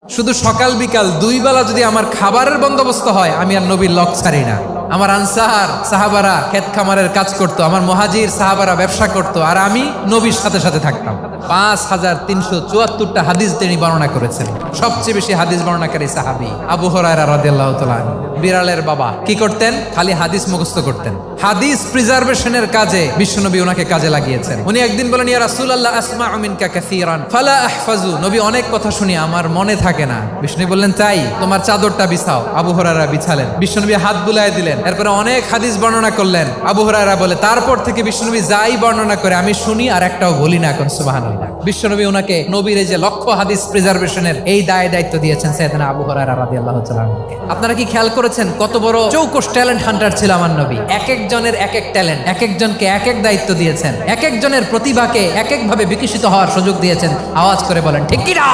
শুধু সকাল বিকাল দুই বেলা যদি আমার খাবারের বন্দোবস্ত হয়, আমি আর নবীর লক ছাড়ি না। আমার আনসার সাহাবারা ক্ষেত খামারের কাজ করত, আমার মুহাজির সাহাবারা ব্যবসা করত, আর আমি নবীর সাথে সাথে থাকতাম। 5374টা হাদিস তিনি বর্ণনা করেছেন। সবচেয়ে বেশি হাদিস বর্ণনাকারী সাহাবী আবু হুরায়রা রাদিয়াল্লাহু তাআলা আনহু। বিড়ালের বাবা কি করতেন? খালি হাদিস মুখস্থ করতেন। হাদিস প্রিজার্ভেশনের কাজে বিশ্বনবী ওনাকে কাজে লাগিয়েছেন। উনি একদিন বলেন, ইয়া রাসূলুল্লাহ আসমাউ মিনকা কাসীরান ফালা আহফাজু। নবী অনেক কথা শুনি, আমার মনে থাকে না। বিষ্ণু বললেন, তাই তোমার চাদরটা বিছাও। আবু হুরায়রা বিছালেন। বিশ্বনবী হাত বুলায় দিলেন। এরপরে অনেক হাদিস বর্ণনা করলেন। আবু হুরায়রা বলে, তারপর থেকে বিশ্বনবী যাই বর্ণনা করে আমি শুনি আর একটাও বলি না। এখন সুবহানাল্লাহ। বিশ্বনবী ওনাকে নবীর এই যে লক্ষ হাদিস প্রিজার্ভেশনের এই দায়িত্ব দিয়েছেন সাইয়েদনা আবু হুরায়রা রাদিয়াল্লাহু তাআলা আনহুকে। আপনারা কি খেয়াল করেছেন কত বড় চৌকস ট্যালেন্ট হান্টার ছিল আমার নবী? এক একজনের এক এক ট্যালেন্ট, এক একজনকে এক এক দায়িত্ব দিয়েছেন, এক একজনের প্রতিভাকে এক একভাবে বিকশিত হওয়ার সুযোগ দিয়েছেন। আওয়াজ করে বলেন ঠিক কি না?